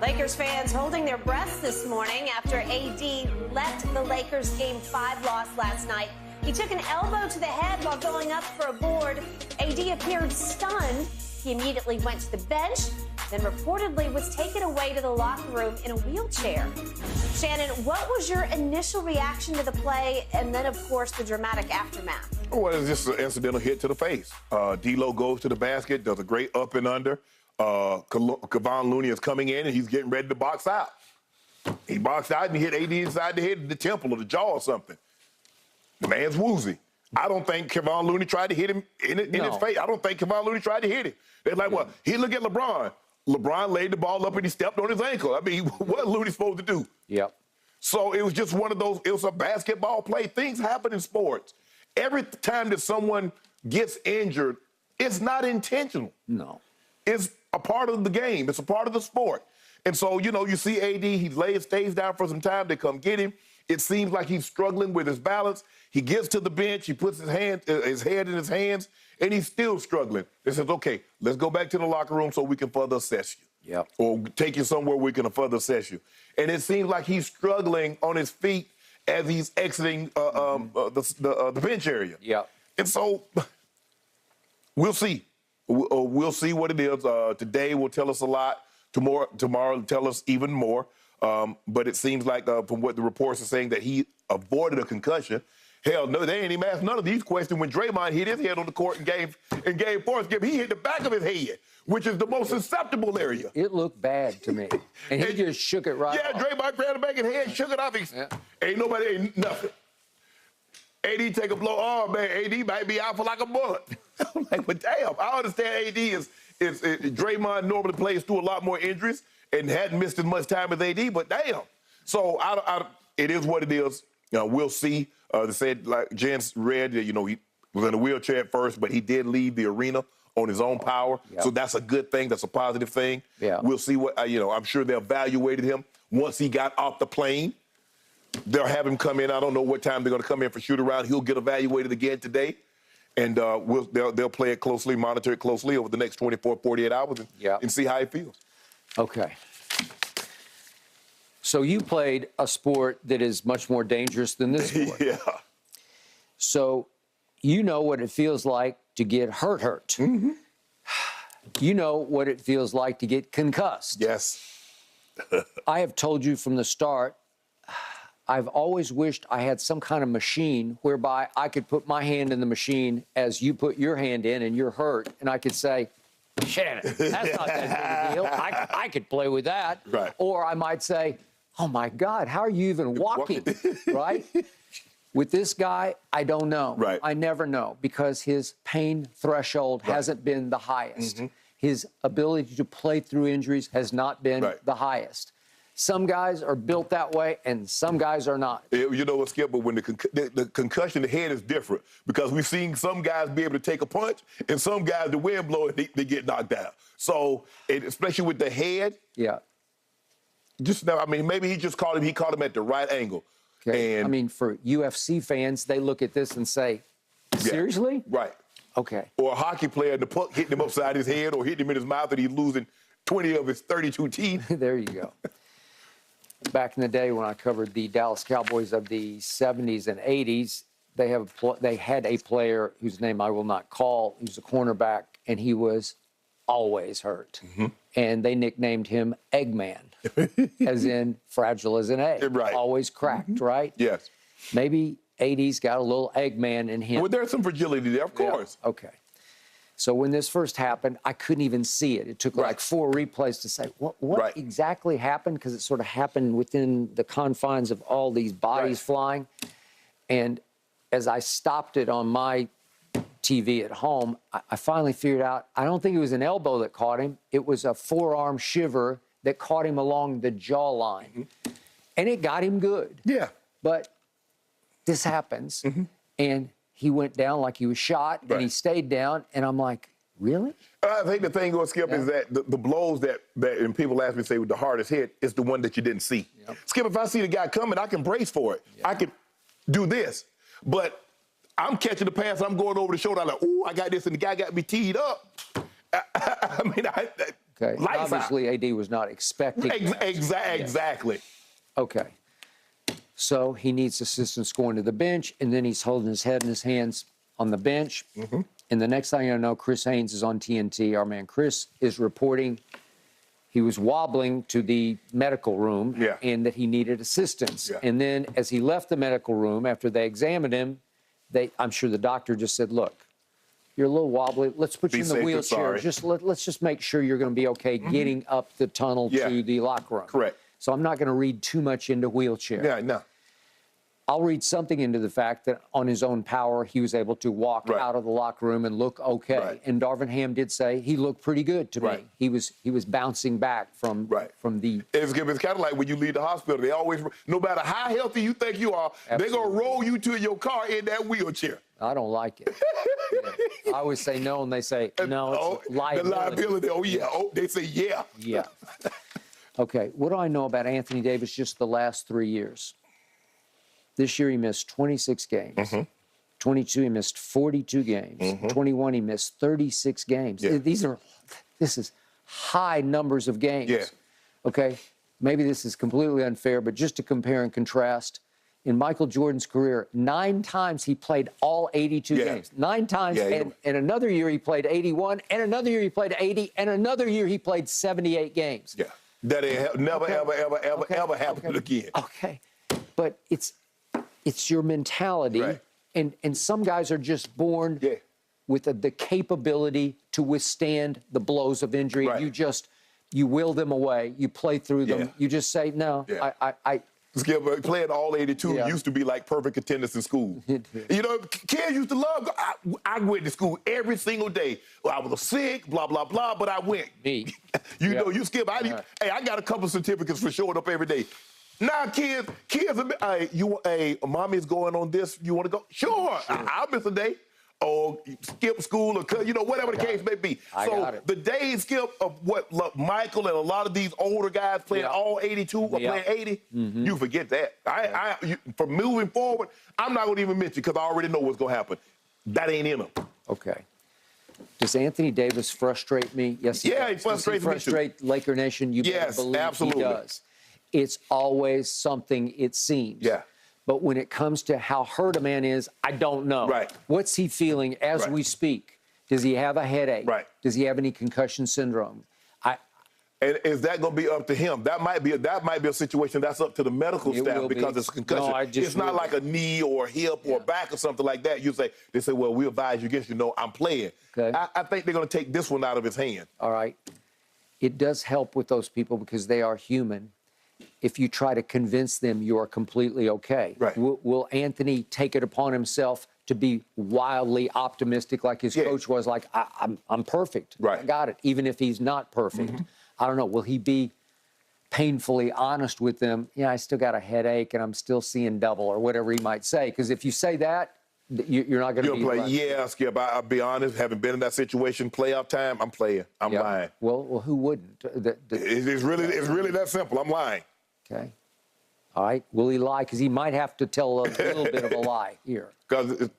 Lakers fans holding their breaths this morning after AD left the Lakers Game 5 loss last night. He took an elbow to the head while going up for a board. AD appeared stunned. He immediately went to the bench, then reportedly was taken away to the locker room in a wheelchair. Shannon, what was your initial reaction to the play and then, of course, the dramatic aftermath? Well, it's just an incidental hit to the face. D'Lo goes to the basket, does a great up and under. Kevon Looney is coming in, and he's getting ready to box out. He boxed out and hit AD inside the head, the temple or the jaw or something. The man's woozy. I don't think Kevon Looney tried to hit him in his face. I don't think Kevon Looney tried to hit him. They're like, well, he look at LeBron. LeBron laid the ball up and he stepped on his ankle. I mean, what Looney supposed to do? Yep. So it was just one of those, it was a basketball play. Things happen in sports. Every time that someone gets injured, it's not intentional. No. It's a part of the game. It's a part of the sport. And so, you know, you see AD, he stays down for some time. They come get him. It seems like he's struggling with his balance. He gets to the bench. He puts his head in his hands, and he's still struggling. They says, okay, let's go back to the locker room so we can further assess you. Yep. Or take you somewhere we can further assess you. And it seems like he's struggling on his feet as he's exiting the bench area. Yep. And so we'll see. We'll see what it is. Today will tell us a lot. Tomorrow will tell us even more. But it seems like from what the reports are saying that he avoided a concussion. Hell no, they ain't even asked none of these questions when Draymond hit his head on the court in game 4. He hit the back of his head, which is the most susceptible area. It looked bad to me. And he just shook it right off. Draymond grabbed the back of his head, shook it off. Ain't nothing. AD take a blow. Oh, man, AD might be out for like a month. I'm like, but damn, I understand AD is Draymond normally plays through a lot more injuries and hadn't missed as much time as AD, but damn. So it is what it is. We'll see. They said, like Jen read, that, he was in a wheelchair at first, but he did leave the arena on his own power. Yep. So that's a good thing. That's a positive thing. Yeah. We'll see what, I'm sure they evaluated him once he got off the plane. They'll have him come in. I don't know what time they're going to come in for shoot around. He'll get evaluated again today. And they'll play it closely, monitor it closely over the next 24, 48 hours and see how he feels. Okay. So you played a sport that is much more dangerous than this sport. Yeah. So you know what it feels like to get hurt. Mm-hmm. You know what it feels like to get concussed. Yes. I have told you from the start, I've always wished I had some kind of machine whereby I could put my hand in the machine as you put your hand in and you're hurt, and I could say, Shannon, that's not that big a deal. I could play with that. Right. Or I might say, oh, my God, how are you even walking, right? With this guy, I don't know. Right. I never know because his pain threshold hasn't been the highest. Mm-hmm. His ability to play through injuries has not been the highest. Some guys are built that way, and some guys are not. You know what, Skip, but when the concussion, the head is different because we've seen some guys be able to take a punch, and some guys, the wind blow, and they get knocked out. So, especially with the head, maybe he caught him at the right angle. Okay. And for UFC fans, they look at this and say, seriously? Right. Okay. Or a hockey player, and the puck hitting him upside his head or hitting him in his mouth, and he's losing 20 of his 32 teeth. There you go. Back in the day when I covered the Dallas Cowboys of the 70s and 80s, they had a player whose name I will not call. He was a cornerback, and he was always hurt. Mm-hmm. And they nicknamed him Eggman, as in fragile as an egg. Right. Always cracked, right? Yes. Maybe 80s got a little Eggman in him. Well, there's some fragility there, of course. Yeah. Okay. So when this first happened, I couldn't even see it. It took like 4 replays to say, what exactly happened? Because it sort of happened within the confines of all these bodies flying. And as I stopped it on my TV at home, I finally figured out, I don't think it was an elbow that caught him. It was a forearm shiver that caught him along the jawline. Mm-hmm. And it got him good. Yeah. But this happens, and he went down like he was shot, and he stayed down, and I'm like, really? I think the thing, Skip, is that the blows that and people ask me, say, with the hardest hit is the one that you didn't see. Yep. Skip, if I see the guy coming, I can brace for it. I can do this. But I'm catching the pass, I'm going over the shoulder, I'm like, ooh, I got this, and the guy got me teed up. Okay. Obviously, AD was not expecting that. Exactly. Okay. So he needs assistance going to the bench, and then he's holding his head in his hands on the bench. And the next thing I know, Chris Haynes is on TNT. Our man Chris is reporting he was wobbling to the medical room and that he needed assistance. And then as he left the medical room, after they examined him, I'm sure the doctor just said, look, you're a little wobbly. Let's put you in the wheelchair. Let's just make sure you're going to be okay getting up the tunnel to the locker room. Correct. So I'm not going to read too much into wheelchair. Yeah, no. I'll read something into the fact that on his own power, he was able to walk out of the locker room and look okay. And Darvin Ham did say he looked pretty good to me. He was bouncing back from the. It's kind of like when you leave the hospital. They always, no matter how healthy you think you are, they're gonna roll you to your car in that wheelchair. I don't like it. I always say no, and they say no. It's liability. The liability. Oh yeah. Oh, they say yeah. Yeah. Okay. What do I know about Anthony Davis just the last 3 years? This year he missed 26 games. 22 he missed 42 games. 21 he missed 36 games. This is high numbers of games. Okay, maybe this is completely unfair, but just to compare and contrast, in Michael Jordan's career, 9 times he played all 82 games. 9 times, and another year he played 81, and another year he played 80, and another year he played 78 games. Yeah, that ain't never, ever happened again. Okay, but it's your mentality, and some guys are just born with the capability to withstand the blows of injury. You will them away. You play through them. You just say, no, Skip, playing all 82 used to be like perfect attendance in school. You know, kids used to love. I went to school every single day. Well, I was sick, blah blah blah, but I went. Me, you know, you Skip. Hey, I got a couple certificates for showing up every day. Now, kids, mommy's going on this. You want to go? Sure. I'll miss a day. Or skip school, or whatever the case may be. So the days, Skip, of what Michael and a lot of these older guys playing all 82 or playing 80, you forget that. From moving forward, I'm not going to even mention because I already know what's going to happen. That ain't in them. Okay. Does Anthony Davis frustrate me? Yes, he does. He frustrates me too. Frustrate Laker Nation? You better believe absolutely. He does. It's always something, it seems. But when it comes to how hurt a man is, I don't know. What's he feeling as we speak? Does he have a headache? Does he have any concussion syndrome? And is that going to be up to him? That might be a situation that's up to the medical staff because it's a concussion. No, it's not like a knee or a hip or back or something like that. They say, well, we advise you against, I'm playing. I think they're going to take this one out of his hand. All right. It does help with those people because they are human. If you try to convince them you're completely okay. Will Anthony take it upon himself to be wildly optimistic like his coach was, like, I'm perfect. I got it, even if he's not perfect. I don't know. Will he be painfully honest with them? Yeah, I still got a headache and I'm still seeing double or whatever he might say. Because if you say that, you're not going to be play. Yeah, Skip, I'll be honest, having been in that situation, playoff time, I'm playing. I'm lying. Well, who wouldn't? It's really that simple. I'm lying. Okay. All right. Will he lie? Because he might have to tell a little bit of a lie here.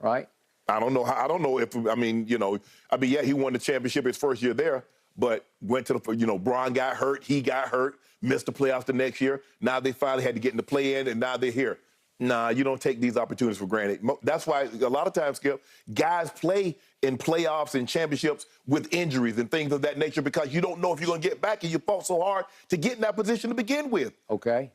Right? I don't know. I don't know if, he won the championship his first year there, but went to the, Bron got hurt. He got hurt, missed the playoffs the next year. Now they finally had to get in the play-in, and now they're here. Nah, you don't take these opportunities for granted. That's why a lot of times, Skip, guys play in playoffs and championships with injuries and things of that nature because you don't know if you're going to get back and you fought so hard to get in that position to begin with. Okay.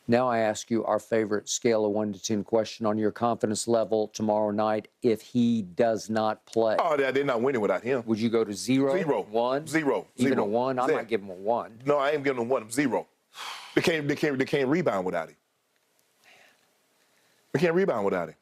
Now I ask you our favorite scale of 1 to 10 question on your confidence level tomorrow night if he does not play. Oh, they're not winning without him. Would you go to 0? 0. 1? 0. Even 0. a 1? I might give him a 1. No, I ain't giving him 1. 0. They can't rebound without him. We can't rebound without him.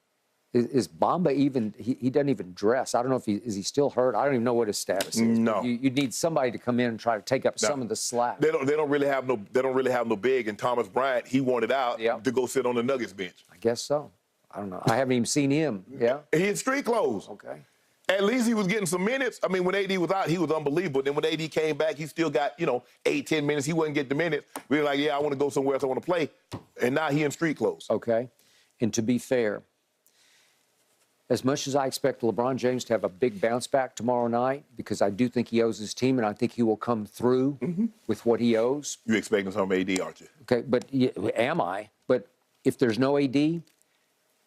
Is Bamba even? He doesn't even dress. I don't know if is he still hurt. I don't even know what his status is. No, you need somebody to come in and try to take up some of the slack. They don't really have no big. And Thomas Bryant, he wanted out to go sit on the Nuggets bench. I guess so. I don't know. I haven't even seen him. Yeah, he in street clothes. Okay. At least he was getting some minutes. I mean, when AD was out, he was unbelievable. Then when AD came back, he still got 8, 10 minutes. He wouldn't get the minutes. We were like, I want to go somewhere else. I want to play. And now he in street clothes. Okay. And to be fair, as much as I expect LeBron James to have a big bounce back tomorrow night, because I do think he owes his team, and I think he will come through with what he owes. You're expecting some AD, aren't you? Okay, but am I? But if there's no AD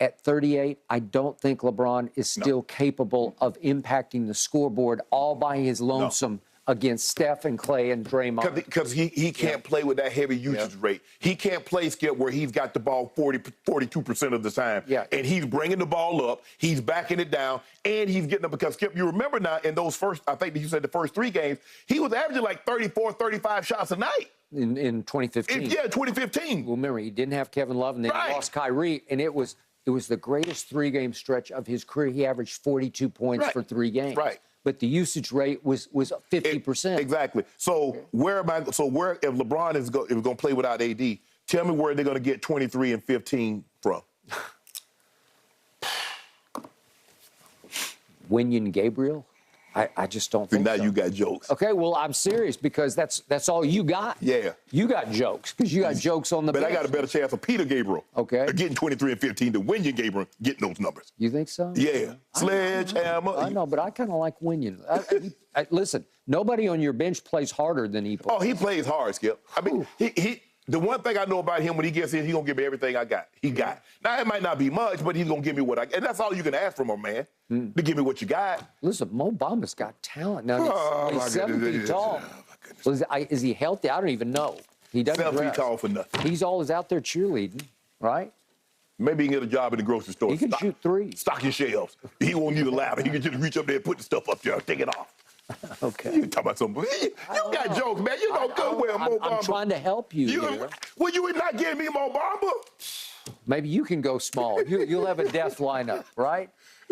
at 38, I don't think LeBron is still capable of impacting the scoreboard all by his lonesome against Steph and Clay and Draymond. Because he can't play with that heavy usage rate. He can't play, Skip, where he's got the ball 42% of the time. Yeah. And he's bringing the ball up, he's backing it down, and he's getting up. Because, Skip, you remember now in those first, I think you said the first 3 games, he was averaging like 34, 35 shots a night. In 2015. Yeah, 2015. Well, remember, he didn't have Kevin Love, and then he lost Kyrie, and it was the greatest 3-game stretch of his career. He averaged 42 points for 3 games. Right. But the usage rate was 50%. Exactly. So if LeBron is going to play without AD, tell me where they're going to get 23 and 15 from. Wenyen Gabriel? I just don't think now so. You got jokes. Okay, well, I'm serious because that's all you got. Yeah. You got jokes because you got jokes on the bench. But I got a better chance of Peter Gabriel getting 23 and 15 than Wenyen Gabriel getting those numbers. You think so? Yeah. Sledgehammer. I know, but I kind of like Wenyen. Listen, nobody on your bench plays harder than he plays. Oh, he plays hard, Skip. I mean, the one thing I know about him, when he gets in, he's going to give me everything I got. He got. Now, it might not be much, but he's going to give me what I got. And that's all you can ask from a man, to give me what you got. Listen, Mo Bamba's got talent. Now, he's 7 feet tall. Well, is he healthy? I don't even know. He doesn't 7 feet tall for nothing. He's always out there cheerleading, right? Maybe he can get a job in the grocery store. He can shoot threes. Stocking shelves. He won't need a ladder. He can just reach up there and put the stuff up there and take it off. Okay. You talking about something? You got jokes, man. You know good well, Mo Bamba. I'm trying to help you. Well, you not getting me Mo Bamba? Maybe you can go small. You'll have a death lineup, right?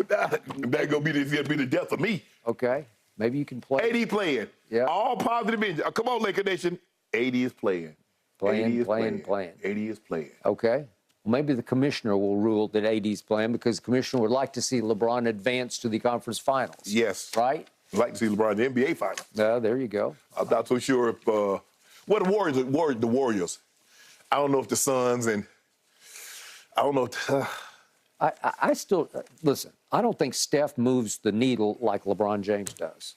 That's gonna be the death of me. Okay. Maybe you can play. AD playing. Yeah. All positive engine. Come on, Laker Nation. AD is playing. Playing. AD is playing. Okay. Well, maybe the commissioner will rule that AD's playing because the commissioner would like to see LeBron advance to the conference finals. Yes. Right? I'd like to see LeBron in the NBA finals. There you go. I'm not so sure if the Warriors. I don't know if the Suns and I don't know. I still listen. I don't think Steph moves the needle like LeBron James does.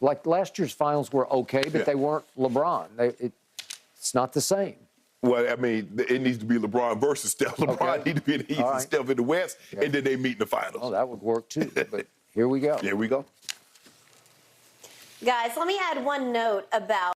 Like last year's finals were okay, but they weren't LeBron. It's not the same. Well, I mean, it needs to be LeBron versus Steph. LeBron needs to be in the East and Steph in the West, and then they meet in the finals. Oh, that would work too. But here we go. Here we go. Guys, let me add one note about